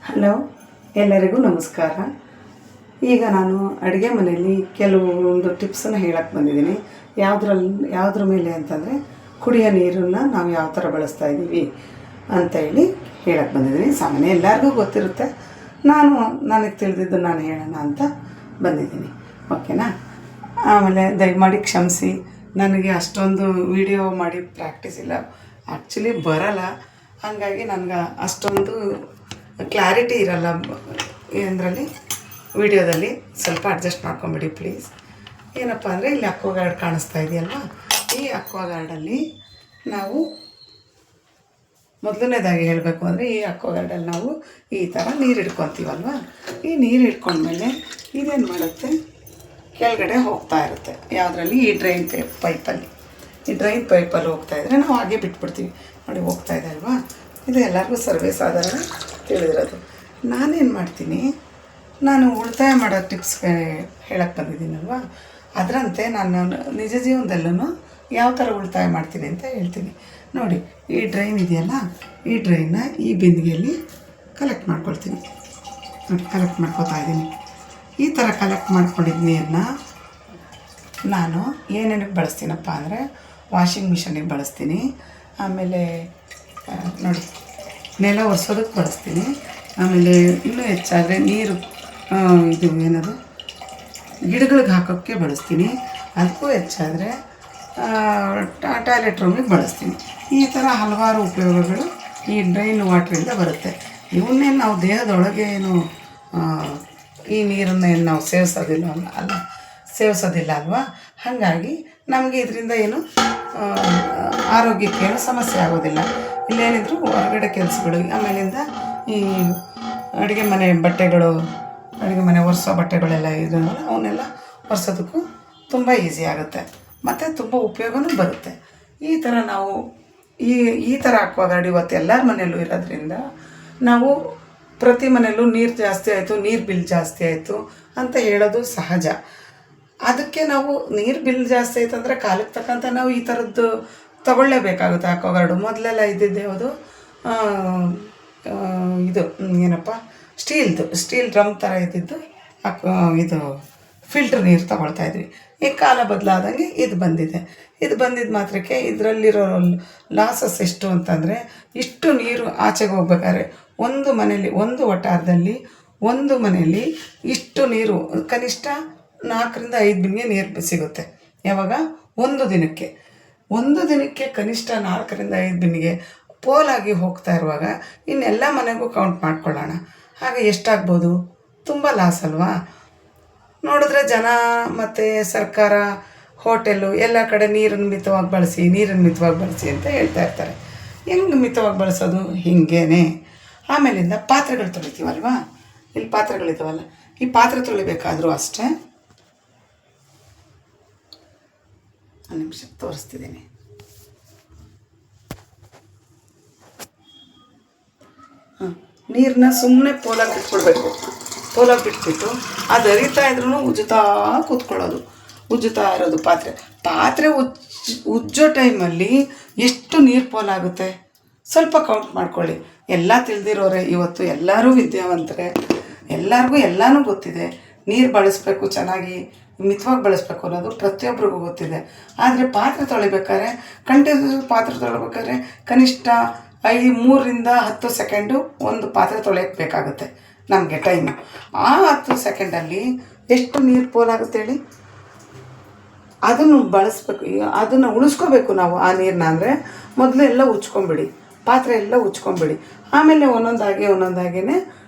Hello, ಎಲ್ಲರಿಗೂ ನಮಸ್ಕಾರ. ಈಗ ನಾನು ಅಡುಗೆ ಮನೆಯಲ್ಲಿ ಕೆಲವೊಂದು ಟಿಪ್ಸನ್ನು ಹೇಳಕ್ಕೆ ಬಂದಿದ್ದೀನಿ. ಯಾವುದ್ರ ಮೇಲೆ ಅಂತಂದರೆ ಕುಡಿಯೋ ನೀರನ್ನು ನಾವು ಯಾವ ಥರ ಬಳಸ್ತಾ ಇದ್ದೀವಿ ಅಂತ ಹೇಳಕ್ಕೆ ಬಂದಿದ್ದೀನಿ. ಸಾಮಾನ್ಯ ಎಲ್ಲರಿಗೂ ಗೊತ್ತಿರುತ್ತೆ, ನನಗೆ ತಿಳಿದಿದ್ದು ನಾನು ಹೇಳೋಣ ಅಂತ ಬಂದಿದ್ದೀನಿ. ಓಕೆನಾ? ಆಮೇಲೆ ದಯಮಾಡಿ ಕ್ಷಮಿಸಿ, ನನಗೆ ಅಷ್ಟೊಂದು ವಿಡಿಯೋ ಮಾಡಿ ಪ್ರಾಕ್ಟೀಸ್ ಇಲ್ಲ, ಆ್ಯಕ್ಚುಲಿ ಬರಲ್ಲ. ಹಾಗಾಗಿ ನನಗೆ ಅಷ್ಟೊಂದು ಕ್ಲಾರಿಟಿ ಇರಲ್ಲ ಇದರಲ್ಲಿ, ವಿಡಿಯೋದಲ್ಲಿ. ಸ್ವಲ್ಪ ಅಡ್ಜಸ್ಟ್ ಮಾಡ್ಕೊಂಬಿಡಿ ಪ್ಲೀಸ್. ಏನಪ್ಪ ಅಂದರೆ ಇಲ್ಲಿ ಅಕ್ವಾಗಾರ್ಡ್ ಕಾಣಿಸ್ತಾ ಇದೆಯಲ್ವ, ಈ ಅಕ್ವಾಗಾರ್ಡಲ್ಲಿ ನಾವು ಮೊದಲನೇದಾಗಿ ಹೇಳಬೇಕು ಅಂದರೆ ಈ ಅಕ್ವಾಗಾರ್ಡಲ್ಲಿ ನಾವು ಈ ಥರ ನೀರು ಹಿಡ್ಕೊತೀವಲ್ವ. ಈ ನೀರು ಹಿಡ್ಕೊಂಡ್ಮೇಲೆ ಇದೇನು ಮಾಡುತ್ತೆ, ಕೆಳಗಡೆ ಹೋಗ್ತಾ ಇರುತ್ತೆ. ಯಾವುದರಲ್ಲಿ? ಈ ಡ್ರೈನ್ ಪೈಪಲ್ಲಿ. ಈ ಡ್ರೈನ್ ಪೈಪಲ್ಲಿ ಹೋಗ್ತಾಯಿದ್ರೆ ನಾವು ಹಾಗೆ ಬಿಟ್ಬಿಡ್ತೀವಿ. ನೋಡಿ, ಹೋಗ್ತಾ ಇದೆ ಅಲ್ವಾ. ಇದು ಎಲ್ಲರಿಗೂ ಸರ್ವೇ ಸಾಧಾರಣ ತಿಳಿದಿರೋದು. ನಾನೇನು ಮಾಡ್ತೀನಿ, ನಾನು ಉಳಿತಾಯ ಮಾಡೋ ಟಿಪ್ಸ್ ಹೇಳಕ್ಕೆ ಬಂದಿದ್ದೀನಲ್ವ, ಅದರಂತೆ ನಾನು ನಿಜ ಜೀವನದಲ್ಲೂ ಯಾವ ಥರ ಉಳಿತಾಯ ಮಾಡ್ತೀನಿ ಅಂತ ಹೇಳ್ತೀನಿ. ನೋಡಿ, ಈ ಡ್ರೈನ್ ಇದೆಯಲ್ಲ, ಈ ಡ್ರೈನ್ನ ಈ ಬಿಂದಿಗೆಯಲ್ಲಿ ಕಲೆಕ್ಟ್ ಮಾಡ್ಕೊಳ್ತೀನಿ. ನೋಡಿ, ಕಲೆಕ್ಟ್ ಮಾಡ್ಕೊತಾ ಇದ್ದೀನಿ. ಈ ಥರ ಕಲೆಕ್ಟ್ ಮಾಡ್ಕೊಂಡಿದ್ದ ನೀರನ್ನ ನಾನು ಏನೇನಕ್ಕೆ ಬಳಸ್ತೀನಪ್ಪ ಅಂದರೆ ವಾಷಿಂಗ್ ಮಿಷನಿಗೆ ಬಳಸ್ತೀನಿ. ಆಮೇಲೆ ನೋಡಿ, ನೆಲ ಒರೆಸೋದಕ್ಕೆ ಬಳಸ್ತೀನಿ. ಆಮೇಲೆ ಇನ್ನೂ ಹೆಚ್ಚಾದರೆ ನೀರು ಇದು ಏನದು ಗಿಡಗಳಿಗೆ ಹಾಕೋಕ್ಕೆ ಬಳಸ್ತೀನಿ. ಅದಕ್ಕೂ ಹೆಚ್ಚಾದರೆ ಟಾಯ್ಲೆಟ್ ರೂಮಿಗೆ ಬಳಸ್ತೀನಿ. ಈ ಥರ ಹಲವಾರು ಉಪಯೋಗಗಳು ಈ ಡ್ರೈನ್ ವಾಟ್ರಿಂದ ಬರುತ್ತೆ. ಇವನ್ನೇನು ನಾವು ದೇಹದೊಳಗೆ ಏನು ಈ ನೀರನ್ನು ಏನು ನಾವು ಸೇವಿಸೋದಿಲ್ಲ ಅಲ್ವಾ. ಹಾಗಾಗಿ ನಮಗೆ ಇದರಿಂದ ಏನು ಆರೋಗ್ಯಕ್ಕೇನು ಸಮಸ್ಯೆ ಆಗೋದಿಲ್ಲ. ಇಲ್ಲೇನಿದ್ರು ಹೊರಗಡೆ ಕೆಲಸಗಳು, ಆಮೇಲಿಂದ ಈ ಅಡುಗೆ ಮನೆ ಬಟ್ಟೆಗಳು, ಅಡುಗೆ ಮನೆ ಒರೆಸೋ ಬಟ್ಟೆಗಳೆಲ್ಲ ಇದನ್ನೆಲ್ಲ ಅವನ್ನೆಲ್ಲ ಒರೆಸೋದಕ್ಕೂ ತುಂಬ ಈಸಿ ಆಗುತ್ತೆ ಮತ್ತು ತುಂಬ ಉಪಯೋಗವೂ ಬರುತ್ತೆ. ಈ ಥರ ನಾವು ಈ ಥರ ಅಕ್ವಾಗಾರ್ಡ್ ಇವತ್ತು ಎಲ್ಲರ ಮನೆಯಲ್ಲೂ ಇರೋದ್ರಿಂದ ನಾವು ಪ್ರತಿ ಮನೆಯಲ್ಲೂ ನೀರು ಜಾಸ್ತಿ ಆಯಿತು, ನೀರು ಬಿಲ್ ಜಾಸ್ತಿ ಆಯಿತು ಅಂತ ಹೇಳೋದು ಸಹಜ. ಅದಕ್ಕೆ ನಾವು ನೀರು ಬಿಲ್ ಜಾಸ್ತಿ ಆಯ್ತು ಅಂದರೆ ಕಾಲಕ್ಕೆ ತಕ್ಕಂಥ ನಾವು ಈ ಥರದ್ದು ತೊಗೊಳ್ಳೇಬೇಕಾಗುತ್ತೆ. ಅಕ್ವಾಗಾರ್ಡು ಮೊದಲೆಲ್ಲ ಇದ್ದಿದ್ದು ಯಾವುದು, ಇದು ಏನಪ್ಪ, ಸ್ಟೀಲ್ ಡ್ರಮ್ ಥರ ಇದ್ದಿದ್ದು ಇದು ಫಿಲ್ಟ್ರ್ ನೀರು ತೊಗೊಳ್ತಾಯಿದ್ವಿ. ಈ ಕಾಲ ಬದಲಾದಂಗೆ ಇದು ಬಂದಿದ್ದ ಮಾತ್ರಕ್ಕೆ ಇದರಲ್ಲಿರೋ ಲಾಸಸ್ ಎಷ್ಟು ಅಂತಂದರೆ, ಇಷ್ಟು ನೀರು ಆಚೆಗೆ ಹೋಗ್ಬೇಕಾದ್ರೆ ಒಂದು ಮನೆಯಲ್ಲಿ, ಒಂದು ವಟಾರದಲ್ಲಿ ಒಂದು ಮನೆಯಲ್ಲಿ ಇಷ್ಟು ನೀರು ಕನಿಷ್ಠ 4 ರಿಂದ 5 ಬಿನ್ಗೆ ನೀರು ಸಿಗುತ್ತೆ. ಯಾವಾಗ? ಒಂದು ದಿನಕ್ಕೆ ಕನಿಷ್ಠ 4 ರಿಂದ 5 ಬಿನ್ಗೆ ಪೋಲಾಗಿ ಹೋಗ್ತಾ ಇರುವಾಗ ಇನ್ನೆಲ್ಲ ಮನೆಗೂ ಕೌಂಟ್ ಮಾಡ್ಕೊಳ್ಳೋಣ. ಹಾಗೆ ಎಷ್ಟಾಗ್ಬೋದು? ತುಂಬ ಲಾಸ್ ಅಲ್ವಾ? ನೋಡಿದ್ರೆ ಜನ ಮತ್ತು ಸರ್ಕಾರ, ಹೋಟೆಲ್ಲು ಎಲ್ಲ ಕಡೆ ನೀರನ್ನು ಮಿತವಾಗಿ ಬಳಸಿ ಅಂತ ಹೇಳ್ತಾ ಇರ್ತಾರೆ. ಹೆಂಗೆ ಮಿತವಾಗಿ ಬಳಸೋದು? ಹಿಂಗೇನೆ. ಆಮೇಲಿಂದ ಪಾತ್ರೆಗಳು ತೊಳಿತೀವಲ್ವಾ, ಇಲ್ಲಿ ಪಾತ್ರೆಗಳಿದ್ದಾವಲ್ಲ, ಈ ಪಾತ್ರೆ ತೊಳಿಬೇಕಾದ್ರೂ ಅಷ್ಟೇ. ಒಂದು ನಿಮಿಷ ತೋರಿಸ್ತಿದ್ದೀನಿ. ನೀರನ್ನ ಸುಮ್ಮನೆ ಪೋಲಾಗಿ ಬಿಟ್ಬಿಟ್ಟು ಅದು ಹರಿತಾ ಇದ್ರೂ ಉಜ್ಜುತ್ತಾ ಇರೋದು. ಪಾತ್ರೆ ಉಜ್ಜೋ ಟೈಮಲ್ಲಿ ಎಷ್ಟು ನೀರು ಪೋಲಾಗುತ್ತೆ ಸ್ವಲ್ಪ ಕೌಂಟ್ ಮಾಡ್ಕೊಳ್ಳಿ. ಎಲ್ಲ ತಿಳಿದಿರೋರೆ ಇವತ್ತು, ಎಲ್ಲರೂ ವಿದ್ಯಾವಂತರೆ, ಎಲ್ಲರಿಗೂ ಎಲ್ಲನೂ ಗೊತ್ತಿದೆ. ನೀರು ಬಳಸಬೇಕು, ಚೆನ್ನಾಗಿ ಮಿತವಾಗಿ ಬಳಸಬೇಕು ಅನ್ನೋದು ಪ್ರತಿಯೊಬ್ಬರಿಗೂ ಗೊತ್ತಿದೆ. ಆದರೆ ಪಾತ್ರೆ ತೊಳಿಬೇಕಾದ್ರೆ, ಕನಿಷ್ಠ 3 ರಿಂದ 10 ಸೆಕೆಂಡು ಒಂದು ಪಾತ್ರೆ ತೊಳೆಯೋಕ್ಕೆ ಬೇಕಾಗುತ್ತೆ ನಮಗೆ ಟೈಮು. ಆ 10 ಸೆಕೆಂಡಲ್ಲಿ ಎಷ್ಟು ನೀರು ಪೋಲಾಗುತ್ತೆ ಹೇಳಿ. ಅದನ್ನು ಬಳಸಬೇಕು, ಅದನ್ನು ಉಳಿಸ್ಕೋಬೇಕು ನಾವು. ಆ ನೀರನ್ನ ಅಂದರೆ ಮೊದಲು ಎಲ್ಲ ಪಾತ್ರೆ ಎಲ್ಲ ಉಜ್ಕೊಂಬಿಡಿ. ಆಮೇಲೆ ಒಂದೊಂದಾಗಿಯೇ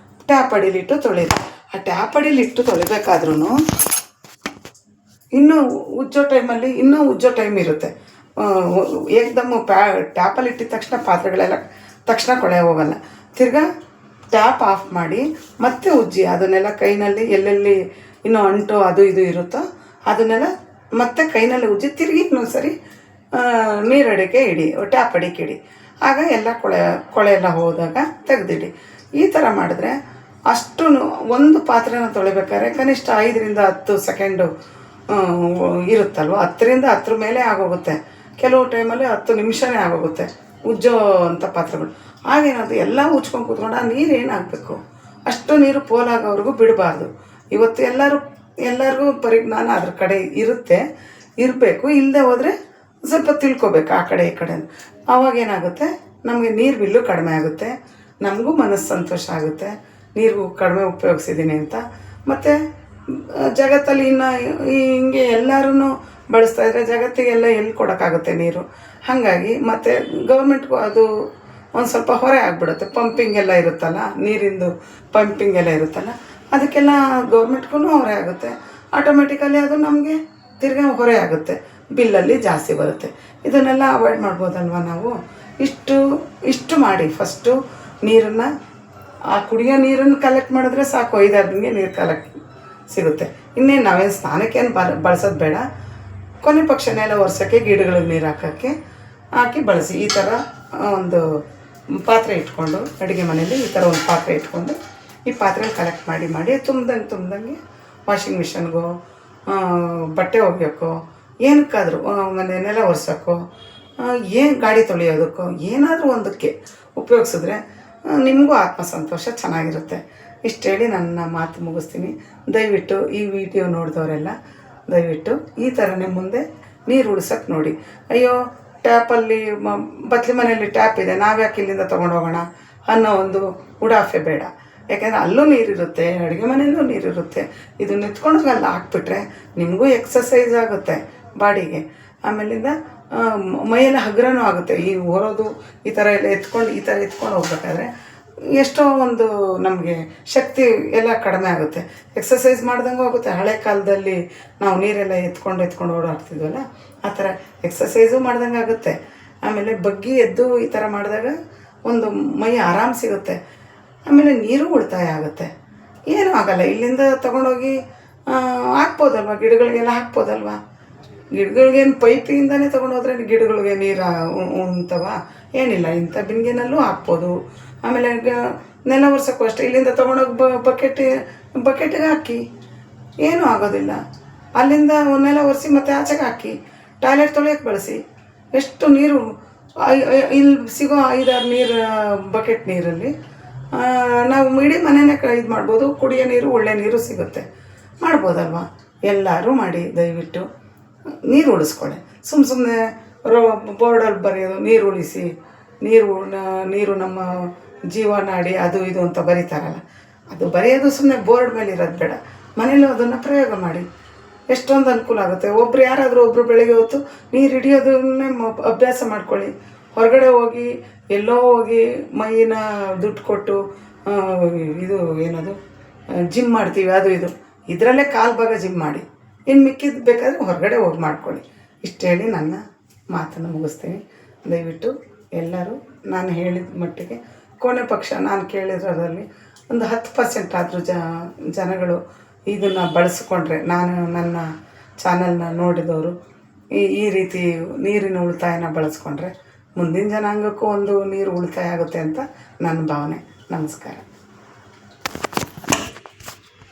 ಟ್ಯಾಪ್ ಅಡಿಲಿಟ್ಟು ತೊಳೆಯಿರಿ. ಆ ಟ್ಯಾಪ್ ಅಡಿಲಿಟ್ಟು ತೊಳಿಬೇಕಾದ್ರೂ ಇನ್ನೂ ಉಜ್ಜೋ ಟೈಮ್ ಇರುತ್ತೆ. ಏಕದಮ್ಮು ಟ್ಯಾಪಲ್ಲಿ ಇಟ್ಟಿದ ತಕ್ಷಣ ಪಾತ್ರೆಗಳೆಲ್ಲ ತಕ್ಷಣ ಕೊಳೆ ಹೋಗಲ್ಲ. ತಿರ್ಗಾ ಟ್ಯಾಪ್ ಆಫ್ ಮಾಡಿ ಮತ್ತೆ ಉಜ್ಜಿ. ಅದನ್ನೆಲ್ಲ ಕೈನಲ್ಲಿ ಎಲ್ಲೆಲ್ಲಿ ಇನ್ನೂ ಅಂಟು ಅದು ಇದು ಇರುತ್ತೋ ಅದನ್ನೆಲ್ಲ ಮತ್ತೆ ಕೈನಲ್ಲಿ ಉಜ್ಜಿ ತಿರುಗಿ ಇನ್ನೊಂದ್ಸರಿ ನೀರಡಿಕೆ ಇಡಿ, ಟ್ಯಾಪ್ ಅಡಿಕೆ ಇಡಿ. ಆಗ ಎಲ್ಲ ಕೊಳೆ ಎಲ್ಲ ಹೋದಾಗ ತೆಗೆದಿಡಿ. ಈ ಥರ ಮಾಡಿದ್ರೆ ಅಷ್ಟು ಒಂದು ಪಾತ್ರೆನ ತೊಳಿಬೇಕಾದ್ರೆ ಕನಿಷ್ಠ 5 ರಿಂದ 10 ಸೆಕೆಂಡು ಇರುತ್ತಲ್ವ. 10 ರಿಂದ 10 ಮೇಲೆ ಆಗೋಗುತ್ತೆ. ಕೆಲವು ಟೈಮಲ್ಲಿ 10 ನಿಮಿಷನೇ ಆಗೋಗುತ್ತೆ ಉಜ್ಜೋ ಅಂಥ ಪಾತ್ರೆಗಳು. ಆಗೇನದು ಎಲ್ಲ ಉಜ್ಕೊಂಡು ಕೂತ್ಕೊಂಡು ಆ ನೀರು ಏನಾಗಬೇಕು, ಅಷ್ಟು ನೀರು ಪೋಲಾಗೋವರೆಗೂ ಬಿಡಬಾರ್ದು. ಇವತ್ತು ಎಲ್ಲರಿಗೂ ಪರಿಜ್ಞಾನ ಅದ್ರ ಕಡೆ ಇರಬೇಕು. ಇಲ್ಲದೆ ಹೋದರೆ ಸ್ವಲ್ಪ ತಿಳ್ಕೊಬೇಕು ಆ ಕಡೆ ಈ ಕಡೆ. ಆವಾಗೇನಾಗುತ್ತೆ, ನಮಗೆ ನೀರು ಬಿಲ್ಲು ಕಡಿಮೆ ಆಗುತ್ತೆ, ನಮಗೂ ಮನಸ್ಸು ಸಂತೋಷ ಆಗುತ್ತೆ, ನೀರು ಕಡಿಮೆ ಉಪಯೋಗಿಸಿದ್ದೀನಿ ಅಂತ. ಮತ್ತು ಜಗತ್ತಲ್ಲಿ ಇನ್ನು ಹಿಂಗೆ ಎಲ್ಲರೂ ಬಳಸ್ತಾ ಇದ್ದರೆ ಜಗತ್ತಿಗೆಲ್ಲ ಎಲ್ಲಿ ಕೊಡೋಕ್ಕಾಗುತ್ತೆ ನೀರು. ಹಾಗಾಗಿ ಮತ್ತು ಗೌರ್ಮೆಂಟ್ಗೂ ಅದು ಒಂದು ಸ್ವಲ್ಪ ಹೊರೆ ಆಗಿಬಿಡುತ್ತೆ. ಪಂಪಿಂಗ್ ಎಲ್ಲ ಇರುತ್ತಲ್ಲ, ನೀರಿಂದು ಪಂಪಿಂಗ್ ಎಲ್ಲ ಇರುತ್ತಲ್ಲ, ಅದಕ್ಕೆಲ್ಲ ಗೌರ್ಮೆಂಟ್ಗೂ ಹೊರೆ ಆಗುತ್ತೆ. ಆಟೋಮೆಟಿಕಲಿ ಅದು ನಮಗೆ ತಿರ್ಗಾ ಹೊರೆ ಆಗುತ್ತೆ, ಬಿಲ್ಲಲ್ಲಿ ಜಾಸ್ತಿ ಬರುತ್ತೆ. ಇದನ್ನೆಲ್ಲ ಅವಾಯ್ಡ್ ಮಾಡ್ಬೋದಲ್ವ ನಾವು? ಇಷ್ಟು ಮಾಡಿ ಫಸ್ಟು ನೀರನ್ನು, ಆ ಕುಡಿಯೋ ನೀರನ್ನು ಕಲೆಕ್ಟ್ ಮಾಡಿದ್ರೆ ಸಾಕು, 5-6 ದಿನಕ್ಕೆ ನೀರು ಕಲೆಕ್ಟ್ ಸಿಗುತ್ತೆ. ಇನ್ನೇನು ನಾವೇನು ಸ್ನಾನಕ್ಕೇನು ಬಳಸೋದು ಬೇಡ, ಕೊನೆ ಪಕ್ಷ ನೆಲ ಒರೆಸೋಕ್ಕೆ, ಗಿಡಗಳಿಗೆ ನೀರು ಹಾಕಿ ಬಳಸಿ. ಈ ಥರ ಒಂದು ಪಾತ್ರೆ ಇಟ್ಕೊಂಡು, ಅಡುಗೆ ಮನೇಲಿ ಈ ಥರ ಒಂದು ಪಾತ್ರೆ ಇಟ್ಕೊಂಡು ಈ ಪಾತ್ರೆ ಕಲೆಕ್ಟ್ ಮಾಡಿ ತುಂಬ್ದಂಗೆ ವಾಷಿಂಗ್ ಮಿಷನ್ಗೋ, ಬಟ್ಟೆ ಒಗೆಯೋಕ್ಕೋ, ಏನಕ್ಕಾದರೂ ಮನೆ ನೆಲ ಒರೆಸೋಕ್ಕೋ, ಏನು ಗಾಡಿ ತೊಳೆಯೋದಕ್ಕೋ, ಏನಾದರೂ ಒಂದಕ್ಕೆ ಉಪಯೋಗಿಸಿದ್ರೆ ನಿಮಗೂ ಆತ್ಮಸಂತೋಷ ಚೆನ್ನಾಗಿರುತ್ತೆ. ಇಷ್ಟು ಹೇಳಿ ನನ್ನ ಮಾತು ಮುಗಿಸ್ತೀನಿ. ದಯವಿಟ್ಟು ಈ ವಿಡಿಯೋ ನೋಡಿದವರೆಲ್ಲ ದಯವಿಟ್ಟು ಈ ಥರನೇ ಮುಂದೆ ನೀರು ಉಳ್ಸೋಕ್ಕೆ ನೋಡಿ. ಅಯ್ಯೋ ಟ್ಯಾಪಲ್ಲಿ ಬತ್ಲಿ ಮನೆಯಲ್ಲಿ ಟ್ಯಾಪ್ ಇದೆ, ನಾವ್ಯಾಕೆ ಇಲ್ಲಿಂದ ತೊಗೊಂಡೋಗೋಣ ಅನ್ನೋ ಒಂದು ಉಡಾಫೆ ಬೇಡ. ಯಾಕೆಂದರೆ ಅಲ್ಲೂ ನೀರಿರುತ್ತೆ, ಅಡುಗೆ ಮನೆಯಲ್ಲೂ ನೀರಿರುತ್ತೆ. ಇದನ್ನ ಎತ್ಕೊಂಡೋಗಿ ಅಲ್ಲಿ ಹಾಕ್ಬಿಟ್ರೆ ನಿಮಗೂ ಎಕ್ಸಸೈಸ್ ಆಗುತ್ತೆ ಬಾಡಿಗೆ. ಆಮೇಲಿಂದ ಮೈಯೆಲ್ಲ ಹಗುರನೂ ಆಗುತ್ತೆ. ಈ ಹೊರೋದು ಈ ಥರ ಎಲ್ಲ ಎತ್ಕೊಂಡು ಹೋಗ್ಬೇಕಾದ್ರೆ ಎಷ್ಟೋ ಒಂದು ನಮಗೆ ಶಕ್ತಿ ಎಲ್ಲ ಕಡಿಮೆ ಆಗುತ್ತೆ. ಎಕ್ಸಸೈಸ್ ಮಾಡ್ದಂಗೂ ಆಗುತ್ತೆ. ಹಳೆ ಕಾಲದಲ್ಲಿ ನಾವು ನೀರೆಲ್ಲ ಎತ್ಕೊಂಡು ಓಡಾಡ್ತಿದ್ವಲ್ಲ, ಆ ಥರ ಎಕ್ಸಸೈಸು ಮಾಡ್ದಂಗೆ ಆಗುತ್ತೆ. ಆಮೇಲೆ ಬಗ್ಗಿ ಎದ್ದು ಈ ಥರ ಮಾಡಿದಾಗ ಒಂದು ಮೈ ಆರಾಮ್ ಸಿಗುತ್ತೆ. ಆಮೇಲೆ ನೀರು ಉಳಿತಾಯ ಆಗುತ್ತೆ. ಏನೂ ಆಗೋಲ್ಲ. ಇಲ್ಲಿಂದ ತೊಗೊಂಡೋಗಿ ಹಾಕ್ಬೋದಲ್ವ, ಗಿಡಗಳಿಗೆಲ್ಲ ಹಾಕ್ಬೋದಲ್ವ. ಗಿಡಗಳಿಗೇನು ಪೈಪಿಂದನೇ ತೊಗೊಂಡೋದ್ರೆ ಗಿಡಗಳಿಗೆ ನೀರು ಉಣ್ತವ? ಏನಿಲ್ಲ, ಇಂಥ ಬಿಂದಿಗೆನಲ್ಲೂ ಹಾಕ್ಬೋದು. ಆಮೇಲೆ ನೆಲ ಒರೆಸೋಕ್ಕೂ ಅಷ್ಟೇ, ಇಲ್ಲಿಂದ ತೊಗೊಂಡೋಗಿ ಬಕೆಟಿಗೆ ಹಾಕಿ, ಏನೂ ಆಗೋದಿಲ್ಲ. ಅಲ್ಲಿಂದ ನೆಲ ಒರೆಸಿ ಮತ್ತೆ ಆಚೆಗೆ ಹಾಕಿ, ಟಾಯ್ಲೆಟ್ ತೊಳೆಯೋಕ್ಕೆ ಬಳಸಿ. ಎಷ್ಟು ನೀರು ಇಲ್ಲಿ ಸಿಗೋ 5-6 ನೀರು ಬಕೆಟ್ ನೀರಲ್ಲಿ ನಾವು ಇಡೀ ಮನೆಯೇ ಇದು ಮಾಡ್ಬೋದು. ಕುಡಿಯೋ ನೀರು, ಒಳ್ಳೆ ನೀರು ಸಿಗುತ್ತೆ. ಮಾಡ್ಬೋದಲ್ವ? ಎಲ್ಲರೂ ಮಾಡಿ ದಯವಿಟ್ಟು ನೀರು ಉಳಿಸ್ಕೊಳ್ಳಿ. ಸುಮ್ಮನೆ ಬೋರ್ಡಲ್ಲಿ ಬರೆಯೋದು ನೀರು ಉಳಿಸಿ, ನೀರು ನಮ್ಮ ಜೀವನಾಡಿ ಅದು ಇದು ಅಂತ ಬರೀತಾರಲ್ಲ, ಅದು ಬರೆಯೋದು ಸುಮ್ಮನೆ ಬೋರ್ಡ್ ಮೇಲೆ ಇರೋದು ಬೇಡ. ಮನೇಲೂ ಅದನ್ನು ಪ್ರಯೋಗ ಮಾಡಿ. ಎಷ್ಟೊಂದು ಅನುಕೂಲ ಆಗುತ್ತೆ. ಯಾರಾದರೂ ಬೆಳಗ್ಗೆ ಹೊತ್ತು ನೀರು ಹಿಡಿಯೋದನ್ನೇ ಅಭ್ಯಾಸ ಮಾಡ್ಕೊಳ್ಳಿ. ಹೊರಗಡೆ ಹೋಗಿ ಎಲ್ಲೋ ಹೋಗಿ ಮೈನ ದುಡ್ಡು ಕೊಟ್ಟು ಇದು ಏನದು ಜಿಮ್ ಮಾಡ್ತೀವಿ, ಅದು ಇದು, ಇದರಲ್ಲೇ ಕಾಲು ಭಾಗ ಜಿಮ್ ಮಾಡಿ, ಇನ್ನು ಮಿಕ್ಕಿದ್ದು ಬೇಕಾದರೆ ಹೊರಗಡೆ ಹೋಗಿ ಮಾಡ್ಕೊಳ್ಳಿ. ಇಷ್ಟು ಹೇಳಿ ನನ್ನ ಮಾತನ್ನು ಮುಗಿಸ್ತೀನಿ. ದಯವಿಟ್ಟು ಎಲ್ಲರೂ ನಾನು ಹೇಳಿದ ಮಟ್ಟಿಗೆ ಕೊನೆ ಪಕ್ಷ ನಾನು ಕೇಳಿರೋದ್ರಲ್ಲಿ ಒಂದು 10% ಆದರೂ ಜನಗಳು ಇದನ್ನು ಬಳಸ್ಕೊಂಡ್ರೆ, ನನ್ನ ಚಾನಲ್ನ ನೋಡಿದವರು ಈ ರೀತಿ ನೀರಿನ ಉಳಿತಾಯನ ಬಳಸ್ಕೊಂಡ್ರೆ ಮುಂದಿನ ಜನಾಂಗಕ್ಕೂ ಒಂದು ನೀರು ಉಳಿತಾಯ ಆಗುತ್ತೆ ಅಂತ ನನ್ನ ಭಾವನೆ. ನಮಸ್ಕಾರ.